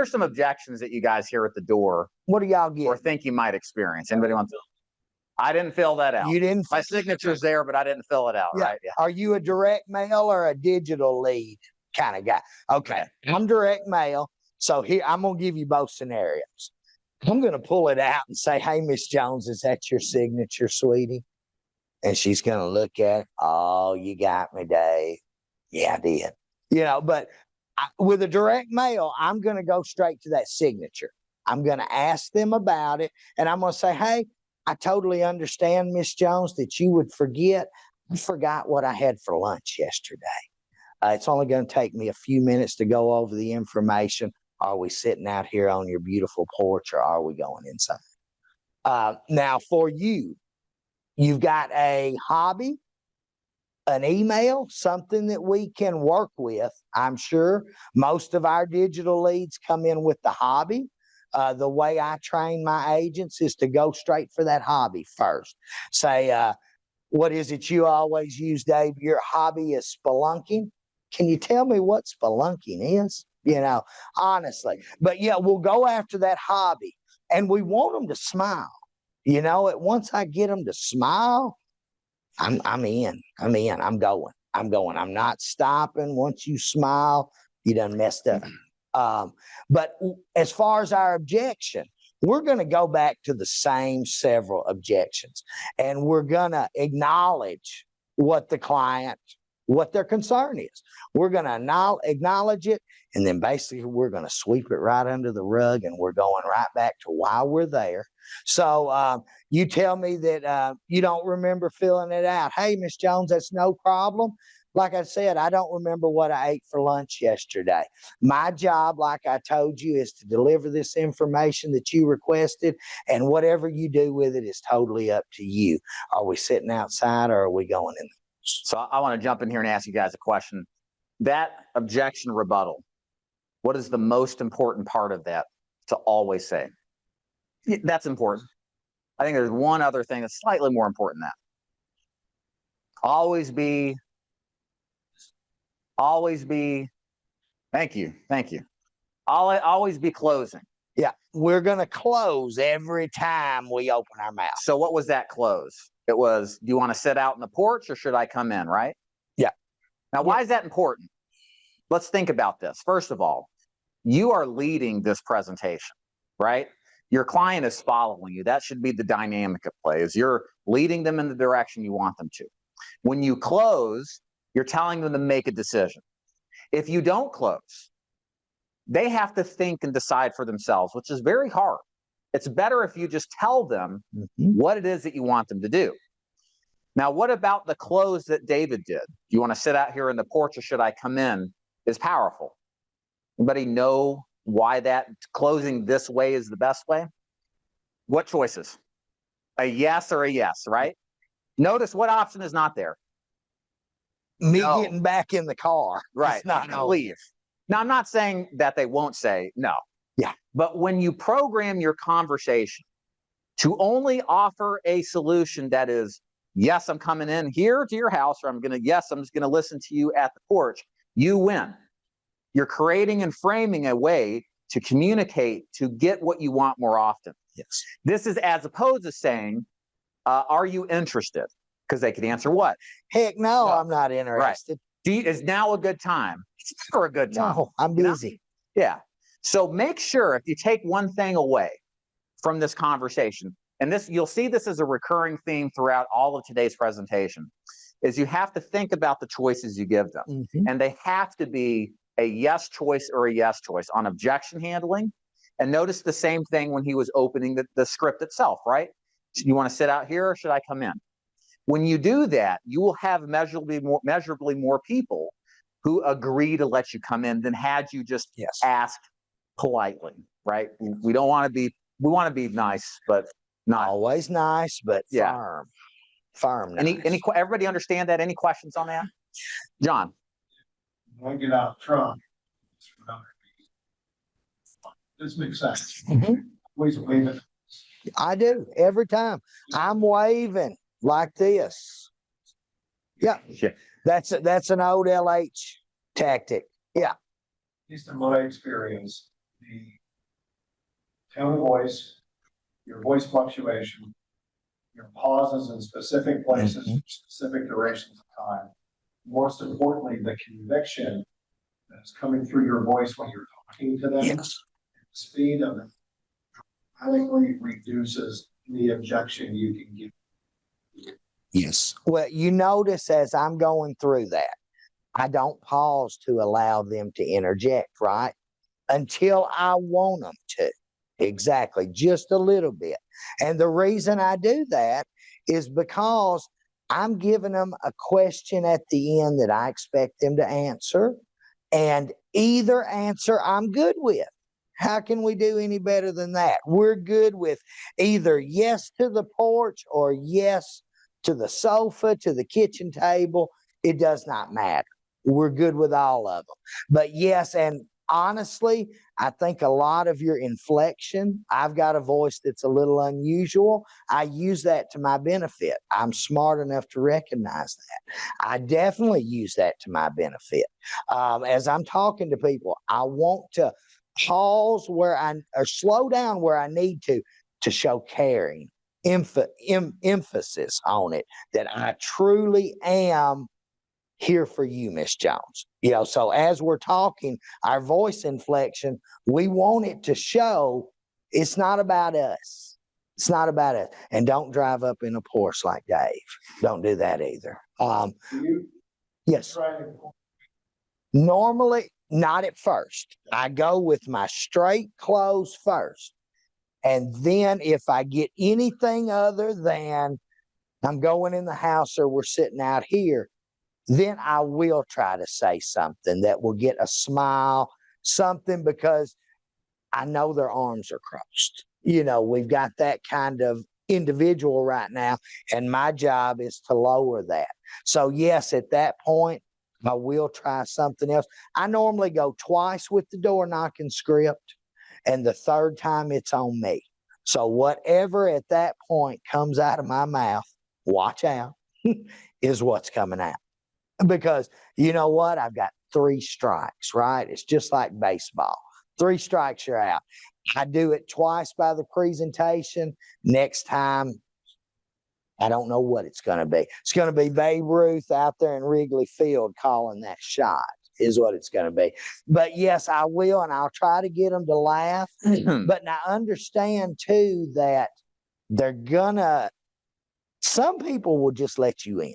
are some objections that you guys hear at the door What do y'all get? or think you might experience? Anybody want to? I didn't fill that out. You didn't. My signature's there, but I didn't fill it out, Yeah. right? Yeah. Are you a direct mail or a digital lead kind of guy? Okay. I'm direct mail. So here, I'm going to give you both scenarios. I'm going to pull it out and say, hey, Miss Jones, is that your signature, sweetie? And she's going to look at it. Oh, you got me, Dave. Yeah, I did. You know, but with a direct mail, I'm going to go straight to that signature. I'm going to ask them about it. And I'm going to say, hey, I totally understand, Miss Jones, that you would forget. I forgot what I had for lunch yesterday. It's only going to take me a few minutes to go over the information. Are we sitting out here on your beautiful porch or are we going inside? Now, for you, you've got a hobby, an email, something that we can work with. I'm sure most of our digital leads come in with the hobby. The way I train my agents is to go straight for that hobby first. Say, what is it you always use, Dave? Your hobby is spelunking. Can you tell me what spelunking is? You know, honestly. But yeah, we'll go after that hobby. And we want them to smile. You know, once I get them to smile, I'm in. I'm going. I'm not stopping. Once you smile, you done messed up. But as far as our objection, we're going to go back to the same several objections, and we're going to acknowledge what the client, what their concern is. We're going to acknowledge it, and then basically we're going to sweep it right under the rug, and we're going right back to why we're there. So you tell me that you don't remember filling it out. Hey, Miss Jones, that's no problem. Like I said, I don't remember what I ate for lunch yesterday. My job, like I told you, is to deliver this information that you requested, and whatever you do with it is totally up to you. Are we sitting outside or are we going in? So I want to jump in here and ask you guys a question. That objection rebuttal, what is the most important part of that to always say? That's important. I think there's one other thing that's slightly more important than that. Always be, thank you. Always be closing. Yeah, we're going to close every time we open our mouth. So what was that close? It was, do you want to sit out in the porch or should I come in, right? Yeah. Now, why is that important? Let's think about this. First of all, you are leading this presentation, right? Your client is following you. That should be the dynamic of play, is you're leading them in the direction you want them to. When you close, you're telling them to make a decision. If you don't close, they have to think and decide for themselves, which is very hard. It's better if you just tell them what it is that you want them to do. Now, what about the close that David did? Do you want to sit out here in the porch or should I come in? Is powerful. Anybody know why that closing this way is the best way? What choices? A yes or a yes, right? Notice what option is not there. Me getting back in the car. Right. Not leave. Now, I'm not saying that they won't say no. Yeah. But when you program your conversation to only offer a solution that is, yes, I'm coming in here to your house, or I'm just going to listen to you at the porch, you win. You're creating and framing a way to communicate to get what you want more often. Yes. This is as opposed to saying, are you interested? Because they could answer what? Heck no, I'm not interested. Right. Is now a good time? It's never a good time. No, I'm busy. You know? Yeah. So make sure if you take one thing away from this conversation, and this, you'll see this as a recurring theme throughout all of today's presentation, is you have to think about the choices you give them. And they have to be a yes choice or a yes choice on objection handling. And notice the same thing when he was opening the script itself, right? You want to sit out here or should I come in? When you do that, you will have measurably more people who agree to let you come in than had you just asked politely, right? We don't want to be, we want to be nice, but not always nice, but firm. Firm. Nice. Everybody understand that? Any questions on that? John. When I get out of the truck, this makes sense. Always waving. I do every time. I'm waving like this. Yeah. That's an old LH tactic. Yeah. At least in my experience, the tone of voice, your voice fluctuation, your pauses in specific places, Mhm. specific durations of time. Most importantly, the conviction that is coming through your voice when you're talking to them. Yes. The speed of it radically reduces the objection you can give. Yes. Well, you notice as I'm going through that, I don't pause to allow them to interject, right? Until I want them to. Exactly. Just a little bit. And the reason I do that is because I'm giving them a question at the end that I expect them to answer. And either answer I'm good with. How can we do any better than that? We're good with either yes to the porch or yes to the sofa, to the kitchen table. It does not matter. We're good with all of them. But yes, and honestly, I think a lot of your inflection, I've got a voice that's a little unusual. I use that to my benefit. I'm smart enough to recognize that. I definitely use that to my benefit. As I'm talking to people, I want to pause or slow down where I need to show caring, emphasis on it, that I truly am here for you, Miss Jones. So as we're talking, our voice inflection, we want it to show it's not about us. It's not about us. And don't drive up in a Porsche like Dave. Don't do that either. You Yes. try to Normally, not at first. I go with my straight clothes first. And then if I get anything other than I'm going in the house or we're sitting out here, then I will try to say something that will get a smile, something, because I know their arms are crossed. We've got that kind of individual right now, and my job is to lower that. So yes, at that point, I will try something else. I normally go twice with the door knocking script, and the third time it's on me. So whatever at that point comes out of my mouth, watch out, is what's coming out. Because you know what? I've got 3 strikes, right? It's just like baseball. 3 strikes, you're out. I do it twice by the presentation. Next time, I don't know what it's going to be. It's going to be Babe Ruth out there in Wrigley Field calling that shot is what it's going to be. But yes, I will, and I'll try to get them to laugh. But now understand too that some people will just let you in.